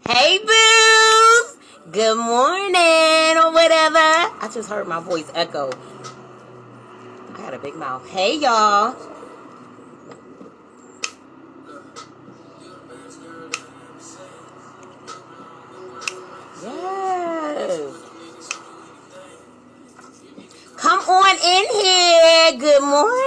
Hey, boos! Good morning, or whatever. I just heard my voice echo. I had a big mouth. Hey, y'all. Yes. Come on in here. Good morning.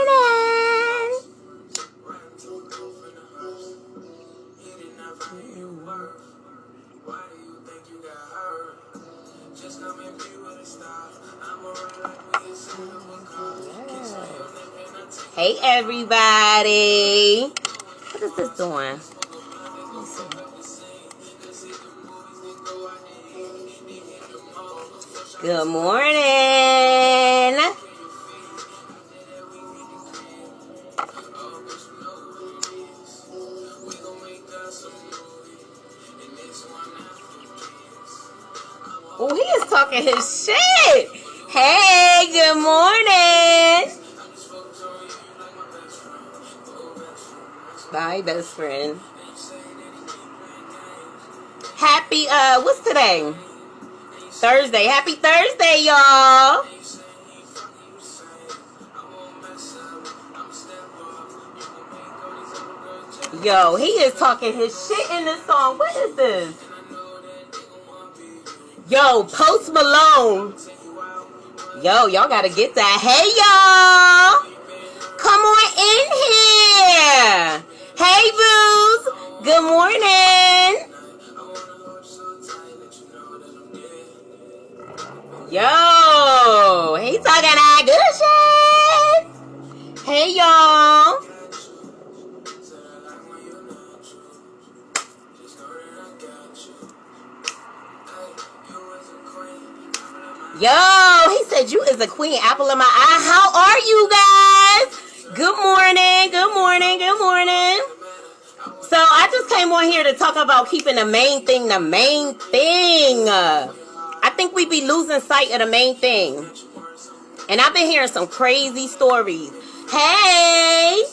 Hey, everybody. What is this doing? Good morning. Oh, he is talking his shit. Hey, good morning. Bye, best friend. Happy, what's today? Thursday. Happy Thursday, y'all. Yo, he is talking his shit in this song. What is this? Yo, Post Malone. Yo, y'all gotta get that. Hey, y'all. Come on in here. Hey, boos. Good morning. Yo, he talking that good shit. Hey, y'all. Yo, he said you is a queen, apple of my eye. How are you guys? Good morning, good morning, good morning. So I just came on here to talk about keeping the main thing the main thing. I think we be losing sight of the main thing. And I've been hearing some crazy stories. Hey!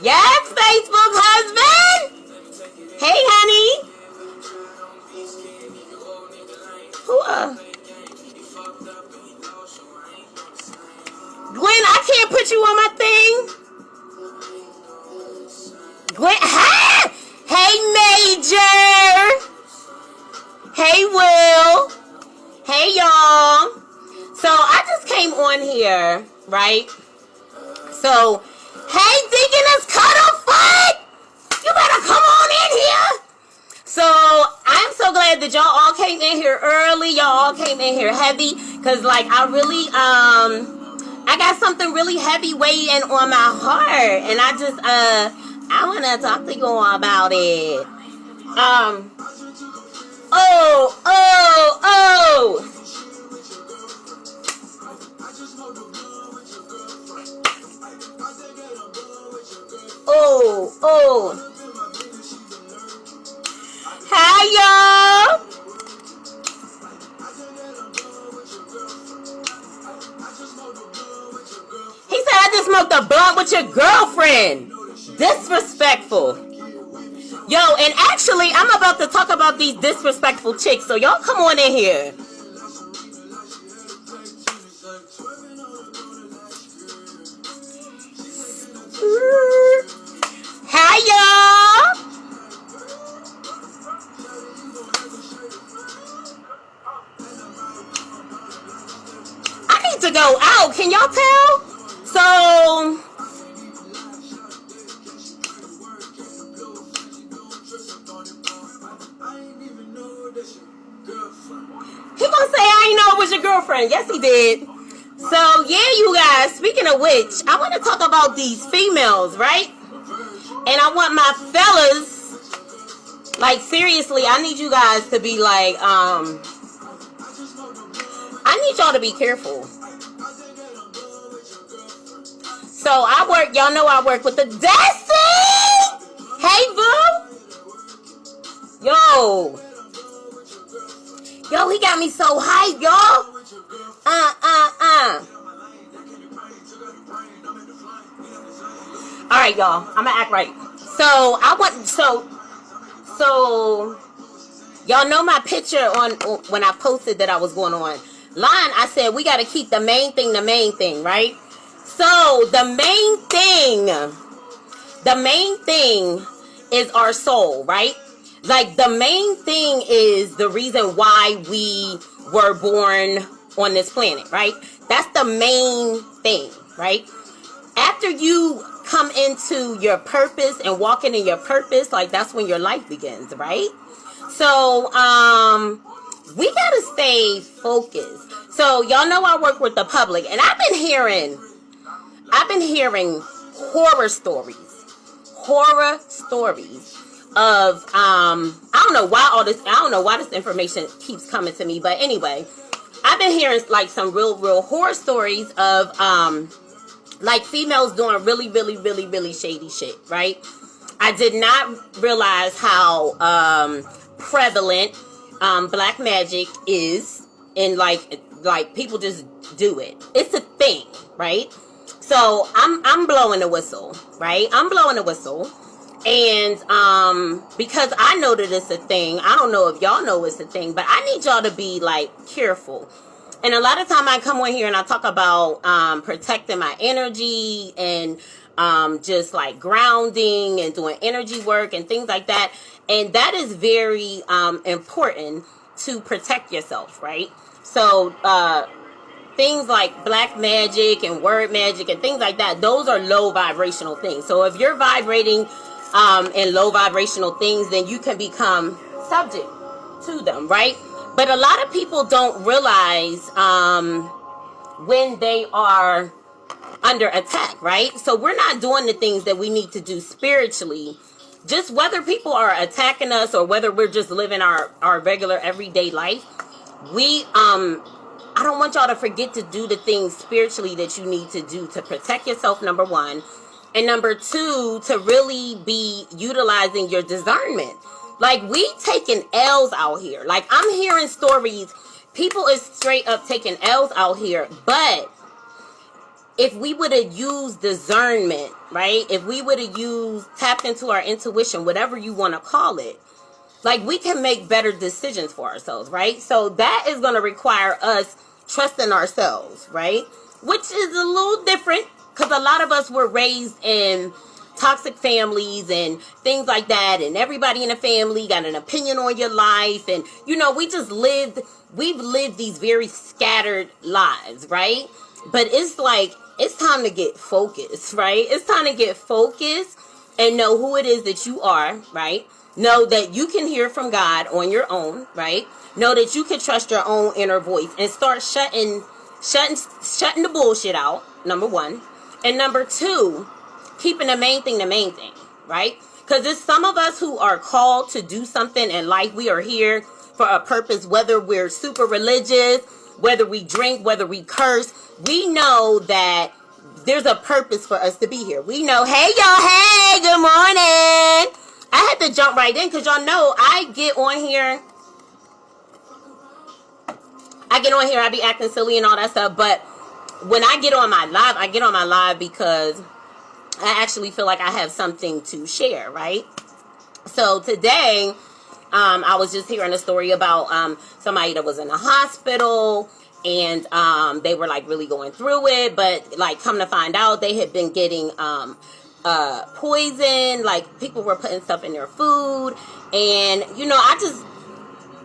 Yes, Facebook husband! Hey, honey! Who, Gwen, I can't put you on my thing. Gwen, hi! Hey, Major! Hey, Will! Hey, y'all! So, I just came on here, right? So, hey, Deaconess Cuddlefoot! You better come on in here! So, I'm so glad that y'all all came in here early. Y'all all came in here heavy. Because, like, I really, I got something really heavy weighing on my heart. And I just, I want to talk to you all about it. Hi, y'all. He said I just smoked a blunt with your girlfriend. Disrespectful. Yo, and actually, I'm about to talk about these disrespectful chicks, so y'all come on in here. Hi, y'all. I need to go out. Can y'all tell? So... he gonna say I ain't know it was your girlfriend. Yes, he did. So, yeah, you guys, speaking of which, I want to talk about these females, right? And I want my fellas, like, seriously, I need you guys to be like, I need y'all to be careful. So, I work, y'all know I work with the Destiny! Hey, boo! Yo, he got me so hyped, y'all. right, y'all. I'm gonna act right. So y'all know my picture on when I posted that I was going on line. I said we got to keep the main thing, right? So the main thing is our soul, right? Like the main thing is the reason why we were born on this planet, right? That's the main thing, right? After you come into your purpose and walking in your purpose, like that's when your life begins, right? So, we gotta stay focused. So, y'all know I work with the public, and I've been hearing horror stories of, I don't know why this information keeps coming to me, but anyway, I've been hearing like some real horror stories of, like females doing really shady shit, right? I did not realize how prevalent black magic is, and like people just do it. It's a thing, right? So I'm blowing the whistle, right? I'm blowing the whistle, and because I know that it's a thing. I don't know if y'all know it's a thing, but I need y'all to be like careful. And a lot of time I come on here and I talk about protecting my energy and just like grounding and doing energy work and things like that. And that is very important to protect yourself, right? So things like black magic and word magic and things like that, those are low vibrational things. So if you're vibrating in low vibrational things, then you can become subject to them, right? But a lot of people don't realize when they are under attack, right? So we're not doing the things that we need to do spiritually. Just whether people are attacking us or whether we're just living our regular everyday life, I don't want y'all to forget to do the things spiritually that you need to do to protect yourself, number one. And number two, to really be utilizing your discernment. Like, we taking L's out here. Like, I'm hearing stories. People is straight up taking L's out here. But if we would have used discernment, right? If we would have tapped into our intuition, whatever you want to call it, like, we can make better decisions for ourselves, right? So that is going to require us trusting ourselves, right? Which is a little different because a lot of us were raised in toxic families and things like that, and everybody in the family got an opinion on your life, and we've lived these very scattered lives, right? But it's like, it's time to get focused, right? It's time to get focused and know who it is that you are, right? Know that you can hear from God on your own, right? Know that you can trust your own inner voice and start shutting the bullshit out, number one. And number two, keeping the main thing, right? Because there's some of us who are called to do something in life. We are here for a purpose, whether we're super religious, whether we drink, whether we curse. We know that there's a purpose for us to be here. We know, hey, y'all, hey, good morning. I had to jump right in because y'all know I get on here, I be acting silly and all that stuff. But when I get on my live, because I actually feel like I have something to share, right? So today, I was just hearing a story about somebody that was in a hospital, and they were like really going through it, but like come to find out they had been getting poison, like people were putting stuff in their food. And I just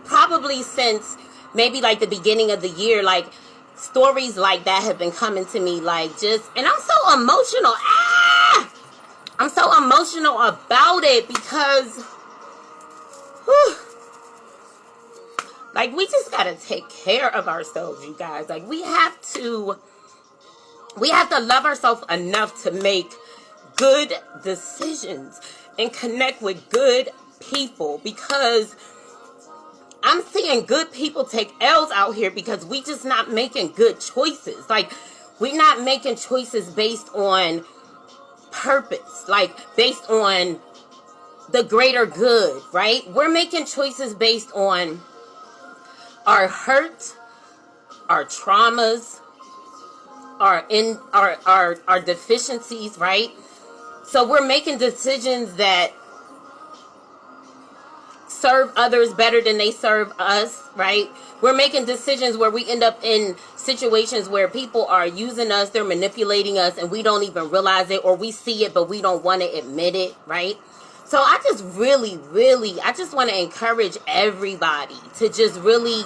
probably since maybe like the beginning of the year, like stories like that have been coming to me, like just, and I'm so emotional. I'm so emotional about it because whew, like we just gotta take care of ourselves, you guys. Like we have to love ourselves enough to make good decisions and connect with good people, because I'm seeing good people take L's out here because we just not making good choices. Like, we're not making choices based on purpose, like based on the greater good, right? We're making choices based on our hurt, our traumas, our deficiencies, right? So we're making decisions that serve others better than they serve us, right? We're making decisions where we end up in situations where people are using us, they're manipulating us, and we don't even realize it, or we see it, but we don't want to admit it, right? So I just really, I just want to encourage everybody to just really,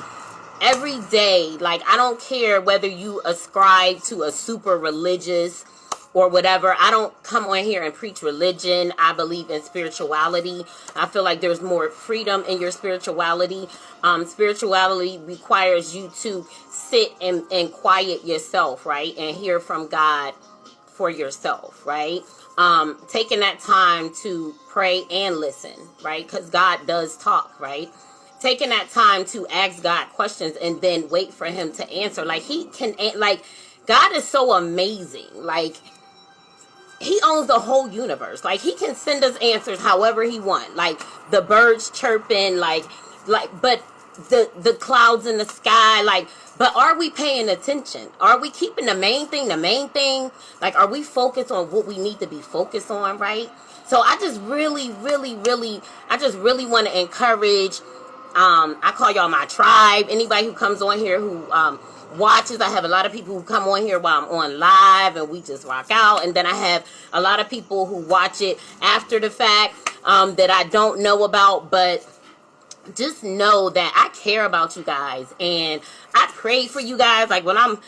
every day, like, I don't care whether you ascribe to a super religious or whatever. I don't come on here and preach religion. I believe in spirituality. I feel like there's more freedom in your spirituality. Spirituality requires you to sit and quiet yourself, right? And hear from God for yourself, right? Taking that time to pray and listen, right? Because God does talk, right? Taking that time to ask God questions and then wait for him to answer. Like, he can, like, God is so amazing. Like, he owns the whole universe. Like, he can send us answers however he wants. Like, the birds chirping, like, but the clouds in the sky, like, but are we paying attention? Are we keeping the main thing? Like, are we focused on what we need to be focused on, right? So I just really want to encourage, I call y'all my tribe. Anybody who comes on here who, watches. I have a lot of people who come on here while I'm on live and we just rock out. And then I have a lot of people who watch it after the fact, that I don't know about, but just know that I care about you guys and I pray for you guys. Like, when I'm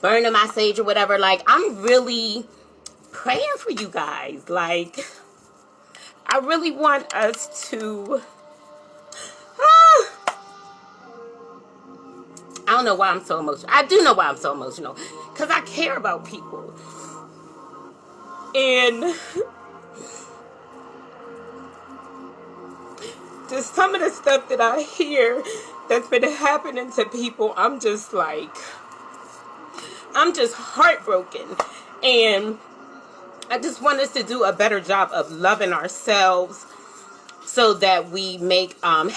burning my sage or whatever, like, I'm really praying for you guys. Like, I really want us to, I don't know why I'm so emotional. I do know why I'm so emotional. Because I care about people. And just some of the stuff that I hear that's been happening to people, I'm just heartbroken. And I just want us to do a better job of loving ourselves so that we make, hey, Lauren!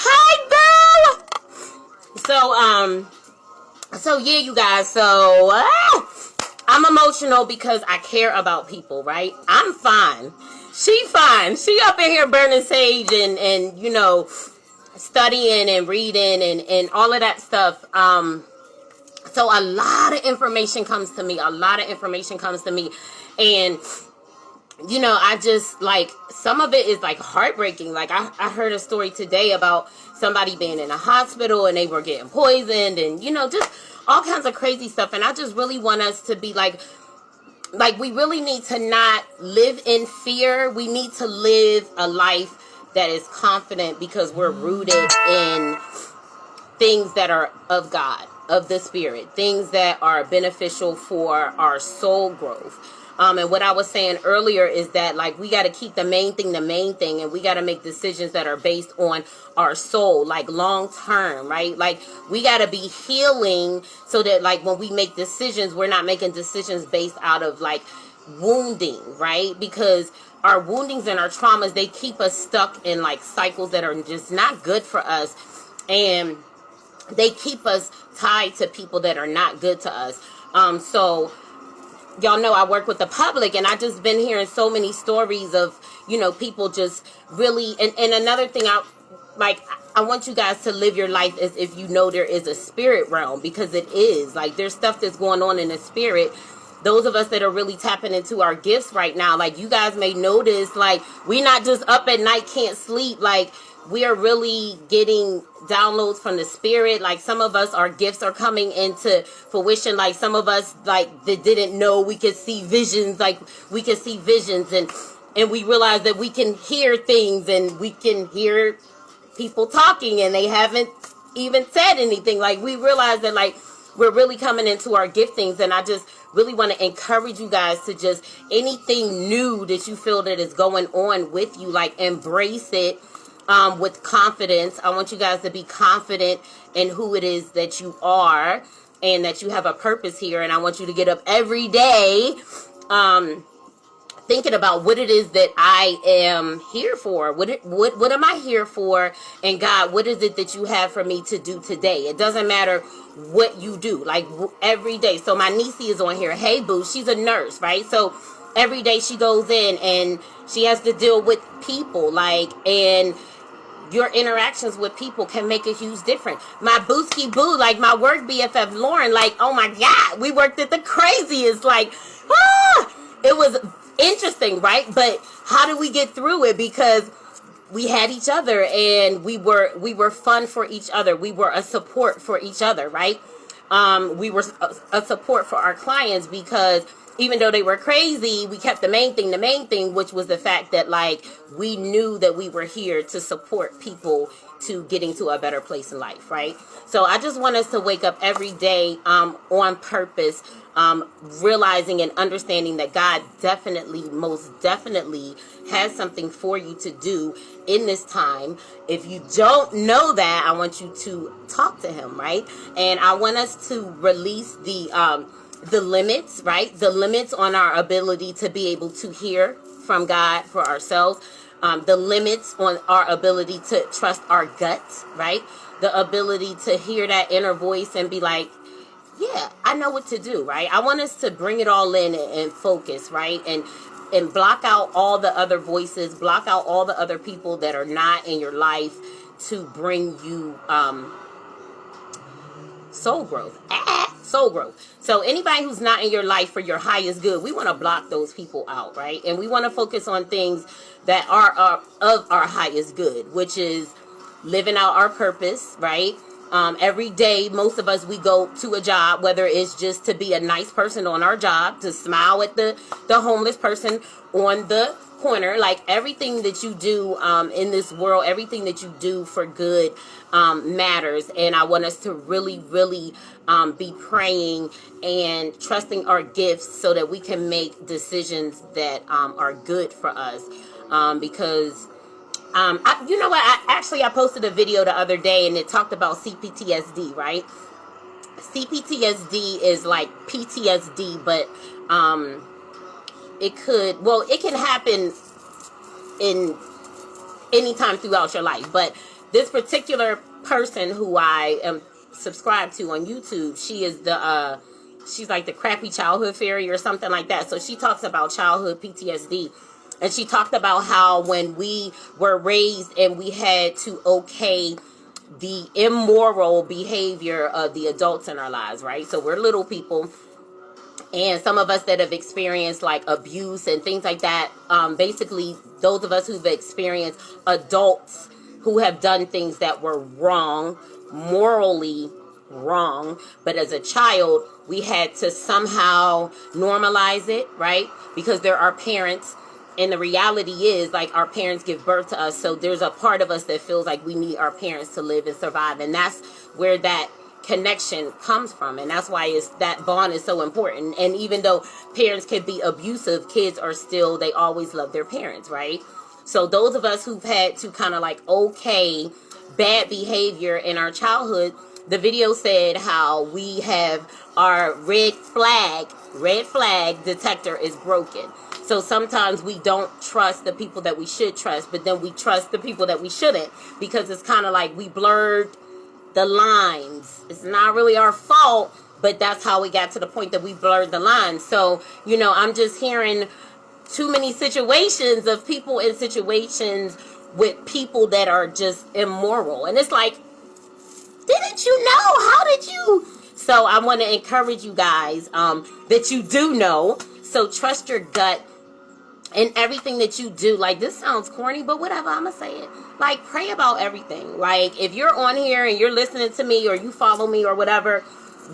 Hi, Boo! So yeah, you guys, so I'm emotional because I care about people, right? I'm fine. She fine. She up in here burning sage and you know, studying and reading and all of that stuff. So a lot of information comes to me. And you know, I just, like, some of it is, like, heartbreaking. Like, I heard a story today about somebody being in a hospital and they were getting poisoned and, you know, just all kinds of crazy stuff. And I just really want us to be, like, we really need to not live in fear. We need to live a life that is confident because we're rooted in things that are of God, of the Spirit, things that are beneficial for our soul growth. And what I was saying earlier is that, like, we got to keep the main thing, and we got to make decisions that are based on our soul, like, long term, right? Like, we got to be healing so that, like, when we make decisions, we're not making decisions based out of, like, wounding, right? Because our woundings and our traumas, they keep us stuck in, like, cycles that are just not good for us. And they keep us tied to people that are not good to us. So y'all know I work with the public, and I just been hearing so many stories of, you know, people just really, and another thing I want you guys to live your life as if you know there is a spirit realm, because it is. Like, there's stuff that's going on in the spirit. Those of us that are really tapping into our gifts right now, like, you guys may notice, like, we not just up at night, can't sleep, like, we are really getting downloads from the spirit. Like, some of us, our gifts are coming into fruition. Like, some of us, like, that didn't know we could see visions. Like, we can see visions, and we realize that we can hear things, and we can hear people talking, and they haven't even said anything. Like, we realize that, like, we're really coming into our giftings. And I just really want to encourage you guys to just, anything new that you feel that is going on with you, like, embrace it. With confidence. I want you guys to be confident in who it is that you are, and that you have a purpose here. And I want you to get up every day thinking about what it is that I am here for. What am I here for? And God, what is it that you have for me to do today? It doesn't matter what you do, like every day. So my niece is on here. Hey, boo, she's a nurse, right? So every day she goes in and she has to deal with people, and your interactions with people can make a huge difference. My booski boo, like my work BFF Lauren, like, oh my God, we worked at the craziest, it was interesting, right? But how do we get through it? Because we had each other, and we were fun for each other. We were a support for each other, right? We were a support for our clients, because even though they were crazy, we kept the main thing, which was the fact that, like, we knew that we were here to support people to getting to a better place in life, right? So I just want us to wake up every day on purpose, realizing and understanding that God definitely, most definitely has something for you to do in this time. If you don't know that, I want you to talk to him, right? And I want us to release the limits, right? The limits on our ability to be able to hear from God for ourselves. The limits on our ability to trust our guts, right? The ability to hear that inner voice and be like, yeah, I know what to do, right? I want us to bring it all in and focus, right? And block out all the other voices, block out all the other people that are not in your life to bring you soul growth. Soul growth. So anybody who's not in your life for your highest good, we want to block those people out, right? And we want to focus on things that are of our highest good, which is living out our purpose, right? Every day, most of us, we go to a job, whether it's just to be a nice person on our job, to smile at the homeless person on the corner. Like, everything that you do in this world, everything that you do for good matters. And I want us to really, really be praying and trusting our gifts so that we can make decisions that are good for us. Because you know what? I posted a video the other day, and it talked about CPTSD, right? CPTSD is like PTSD, but it can happen in any time throughout your life. But this particular person who I am subscribed to on YouTube, she is she's like the crappy childhood fairy or something like that. So she talks about childhood PTSD. And she talked about how when we were raised and we had to okay the immoral behavior of the adults in our lives, right? So we're little people. And some of us that have experienced like abuse and things like that, basically those of us who've experienced adults who have done things that were wrong, morally wrong, but as a child, we had to somehow normalize it, right? Because there are parents. And the reality is, like, our parents give birth to us. So there's a part of us that feels like we need our parents to live and survive. And that's where that connection comes from. And that's why that bond is so important. And even though parents can be abusive, kids are still, they always love their parents, right? So those of us who've had to kind of like okay bad behavior in our childhood, the video said how we have our red flag detector is broken. So sometimes we don't trust the people that we should trust, but then we trust the people that we shouldn't, because it's kind of like we blurred the lines. It's not really our fault, but that's how we got to the point that we blurred the lines. So, you know, I'm just hearing too many situations of people in situations with people that are just immoral. And it's like, didn't you know? How did you? So I want to encourage you guys that you do know. So trust your gut in everything that you do. Like, this sounds corny, but whatever, I'm going to say it. Like, pray about everything. Like, if you're on here and you're listening to me or you follow me or whatever,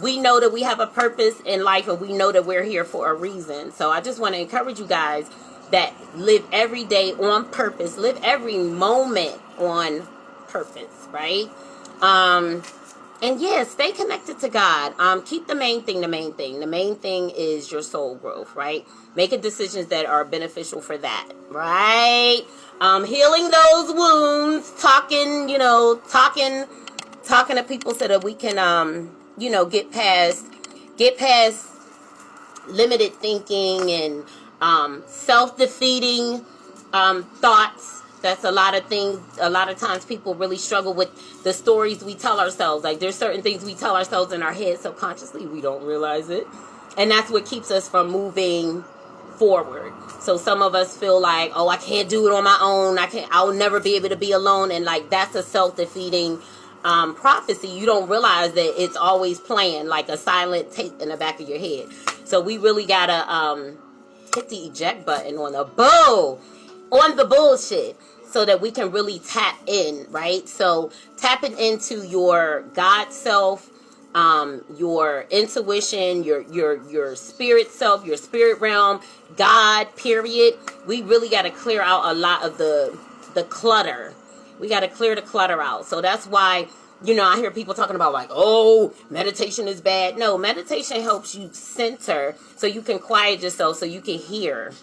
we know that we have a purpose in life and we know that we're here for a reason. So I just want to encourage you guys that live every day on purpose. Live every moment on purpose, right? And yeah, stay connected to God. Keep the main thing the main thing. The main thing is your soul growth, right? Making decisions that are beneficial for that, right? Healing those wounds, talking to people so that we can, get past limited thinking and self-defeating thoughts. That's a lot of things. A lot of times people really struggle with the stories we tell ourselves. Like, there's certain things we tell ourselves in our head subconsciously. We don't realize it. And that's what keeps us from moving forward. So some of us feel like, oh, I can't do it on my own. I'll never be able to be alone. And like, that's a self-defeating prophecy. You don't realize that it's always playing like a silent tape in the back of your head. So we really gotta hit the eject button on the bullshit, so that we can really tap in, right? So tapping into your God self, your intuition, your spirit self, your spirit realm, God, period. We really got to clear out a lot of the clutter. We got to clear the clutter out. So that's why, you know, I hear people talking about like, oh, meditation is bad. No, meditation helps you center so you can quiet yourself, so you can hear,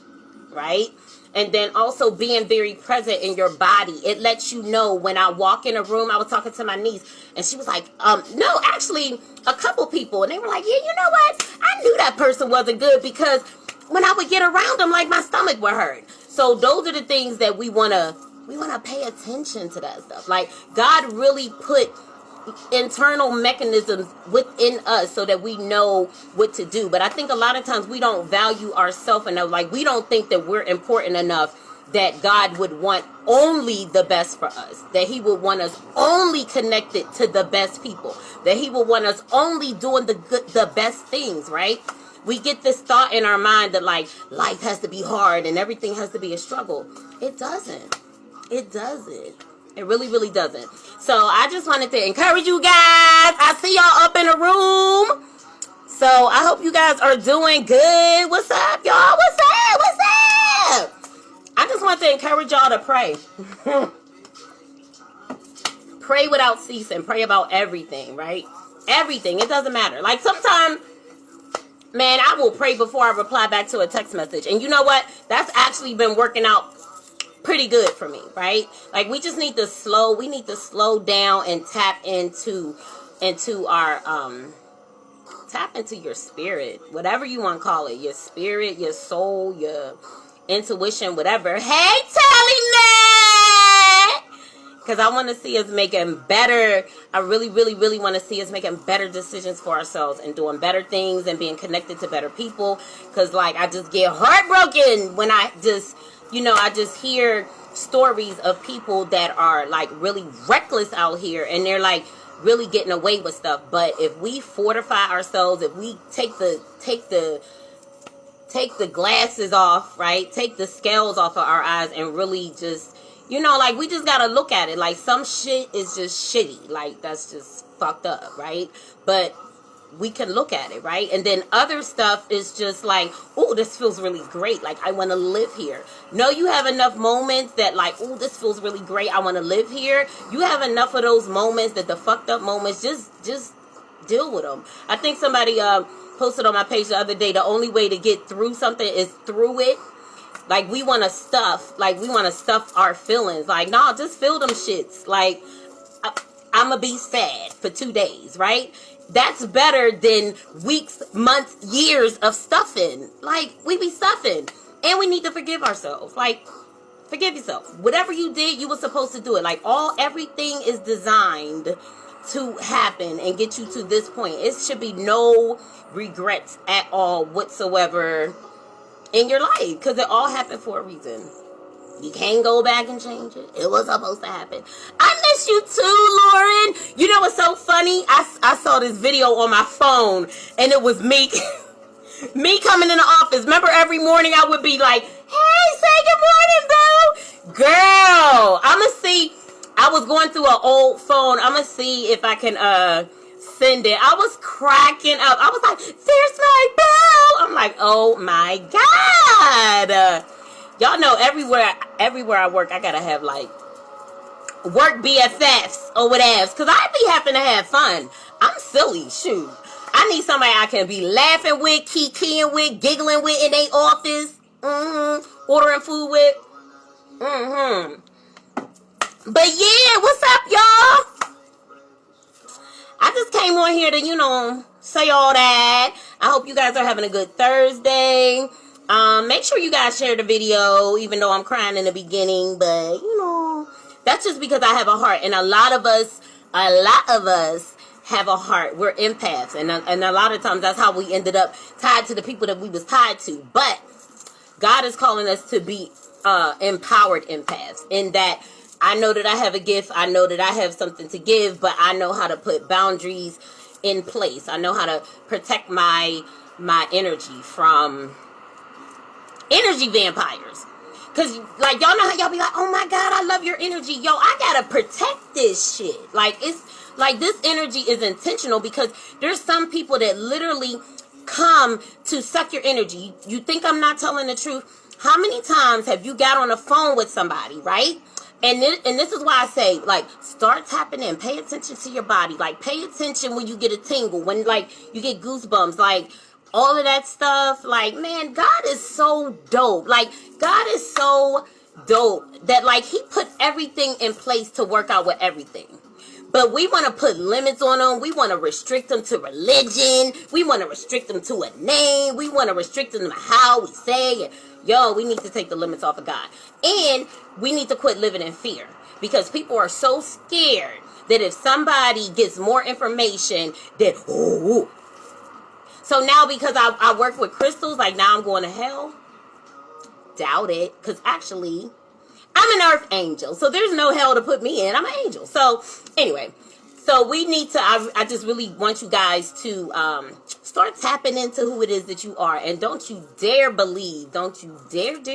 right? And then also being very present in your body. It lets you know when I walk in a room. I was talking to my niece and she was like, no, actually a couple people. And they were like, yeah, you know what? I knew that person wasn't good because when I would get around them, like my stomach would hurt. So those are the things that we want to pay attention to, that stuff. Like, God really put internal mechanisms within us so that we know what to do. But I think a lot of times we don't value ourselves enough. Like, we don't think that we're important enough that God would want only the best for us, that he would want us only connected to the best people, that he would want us only doing the best things, right? We get this thought in our mind that like life has to be hard and everything has to be a struggle. It doesn't. It doesn't. It really, really doesn't. So I just wanted to encourage you guys. I see y'all up in the room. So I hope you guys are doing good. What's up, y'all? What's up? What's up? I just want to encourage y'all to pray. Pray without ceasing. Pray about everything, right? Everything. It doesn't matter. Like, sometimes, man, I will pray before I reply back to a text message. And you know what? That's actually been working out pretty good for me, right? Like, we need to slow down and tap into our tap into your spirit, whatever you want to call it, your spirit, your soul, your intuition, whatever. Hey, Telly, because I want to see us making better. I really, really, really want to see us making better decisions for ourselves and doing better things and being connected to better people. Because, like, I just get heartbroken when I just hear stories of people that are like really reckless out here and they're like really getting away with stuff. But if we fortify ourselves, if we take the glasses off, right? Take the scales off of our eyes and really just, like, we just gotta look at it. Like, some shit is just shitty. Like, that's just fucked up, right? But we can look at it, right? And then other stuff is just like, oh, this feels really great. Like, I want to live here. No, you have enough moments that like, oh, this feels really great. I want to live here. You have enough of those moments, that the fucked up moments, just deal with them. I think somebody posted on my page the other day, the only way to get through something is through it. Like, we want to stuff our feelings. Like, nah, just feel them shits. Like, I'm going to be sad for 2 days, right? That's better than weeks, months, years of stuffing. Like, we be stuffing. And we need to forgive ourselves. Like, forgive yourself. Whatever you did, you were supposed to do it. Like, everything is designed to happen and get you to this point. It should be no regrets at all whatsoever in your life. Because it all happened for a reason. You can't go back and change it. It was supposed to happen. I miss you too, Lauren. You know what's so funny? I saw this video on my phone, and it was me coming in the office. Remember, every morning I would be like, hey, say good morning, boo. Girl, I'ma see. I was going through an old phone. I'ma see if I can send it. I was cracking up. I was like, there's my boo. I'm like, oh my God. Y'all know everywhere I work, I gotta have like work BFFs or whatever, because I be having to have fun. I'm silly, shoot. I need somebody I can be laughing with, kikiing with, giggling with in their office, ordering food with. But yeah, what's up, y'all? I just came on here to, say all that. I hope you guys are having a good Thursday. Make sure you guys share the video, even though I'm crying in the beginning, but you know, that's just because I have a heart, and a lot of us have a heart. We're empaths, and a lot of times that's how we ended up tied to the people that we was tied to. But God is calling us to be empowered empaths, in that I know that I have a gift, I know that I have something to give, but I know how to put boundaries in place. I know how to protect my energy from energy vampires. Because, like, y'all know how y'all be like, oh my God, I love your energy. Yo, I gotta protect this shit. Like, it's like this energy is intentional, because there's some people that literally come to suck your energy. You think I'm not telling the truth? How many times have you got on the phone with somebody, right? And this is why I say, like, start tapping in. Pay attention to your body. Like, pay attention when you get a tingle, when, like, you get goosebumps, like, all of that stuff. Like, man, God is so dope. Like, God is so dope that, like, he put everything in place to work out with everything. But we want to put limits on them. We want to restrict them to religion. We want to restrict them to a name. We want to restrict them to how we say. And, yo, we need to take the limits off of God. And we need to quit living in fear. Because people are so scared that if somebody gets more information, that, ooh. So now, because I work with crystals, like, now I'm going to hell? Doubt it. Because actually, I'm an earth angel. So there's no hell to put me in. I'm an angel. So anyway, so we need to, I just really want you guys to start tapping into who it is that you are. And don't you dare believe, don't you dare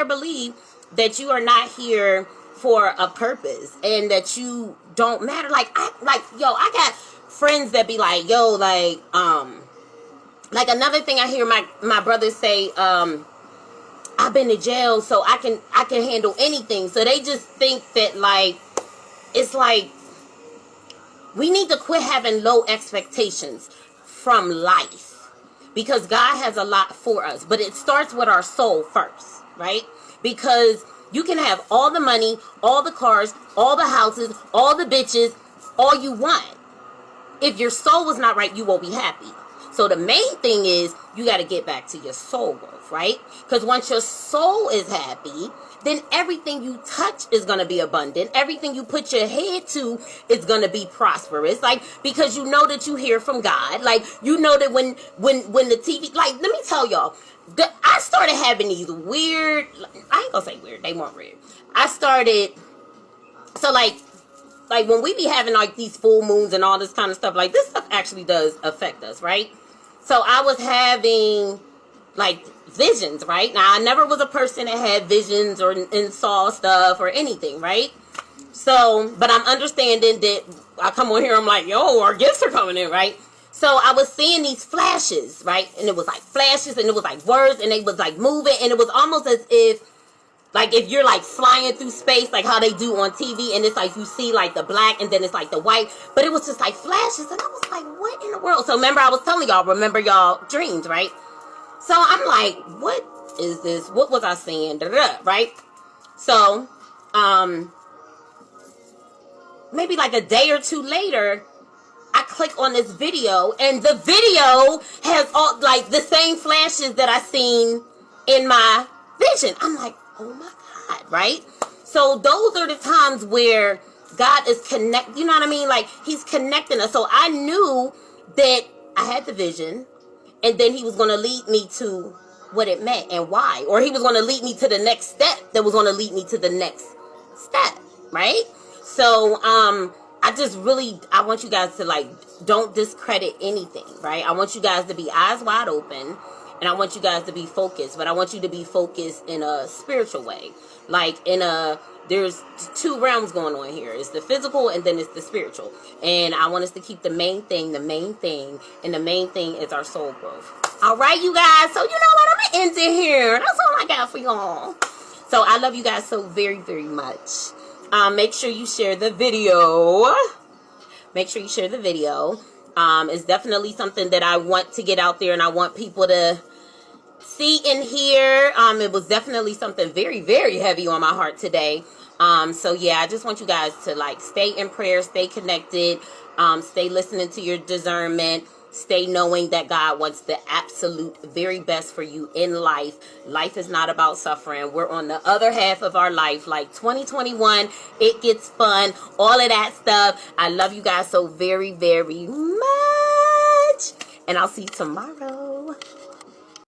believe that you are not here for a purpose and that you don't matter. Like, I got friends that be like, yo, like another thing I hear my brothers say, I've been to jail, so I can handle anything. So they just think that, like, it's like we need to quit having low expectations from life, because God has a lot for us, but it starts with our soul first, right? Because you can have all the money, all the cars, all the houses, all the bitches, all you want. If your soul is not right, you won't be happy. So the main thing is you got to get back to your soul growth, right? Because once your soul is happy, then everything you touch is going to be abundant. Everything you put your head to is going to be prosperous. Like, because you know that you hear from God. Like, you know that when the TV, like, let me tell y'all, I started having these weird, I ain't going to say weird, they weren't weird. I started, so like when we be having like these full moons and all this kind of stuff, like this stuff actually does affect us, right? So I was having like visions, right? Now I never was a person that had visions or and saw stuff or anything, right? So, but I'm understanding that I come on here, I'm like, yo, our gifts are coming in, right? So I was seeing these flashes, right? And it was like flashes and it was like words and they was like moving, and it was almost as if, like, if you're, like, flying through space, like how they do on TV, and it's, like, you see, like, the black, and then it's, like, the white. But it was just, like, flashes, and I was like, what in the world? So, remember, I was telling y'all, remember y'all dreams, right? So, I'm like, what is this? What was I saying? Da-da-da, right? So, maybe, like, a day or two later, I click on this video, and the video has, all like, the same flashes that I seen in my vision. I'm like, oh my God, right? So those are the times where God is you know what I mean? Like, he's connecting us. So I knew that I had the vision, and then he was going to lead me to what it meant and why. Or he was going to lead me to the next step that was going to lead me to the next step, right? So I want you guys to, like, don't discredit anything, right? I want you guys to be eyes wide open. And I want you guys to be focused, but I want you to be focused in a spiritual way. Like, there's two realms going on here. It's the physical and then it's the spiritual. And I want us to keep the main thing. And the main thing is our soul growth. All right, you guys. So, you know what? I'm going to end it here. That's all I got for y'all. So, I love you guys so very, very much. Make sure you share the video. It's definitely something that I want to get out there, and I want people to see and hear. It was definitely something very, very heavy on my heart today. So yeah, I just want you guys to, like, stay in prayer, stay connected, stay listening to your discernment, Stay knowing that God wants the absolute very best for you in life. Life is not about suffering. We're on the other half of our life. Like 2021, it gets fun. All of that stuff. I love you guys so very, very much. And I'll see you tomorrow.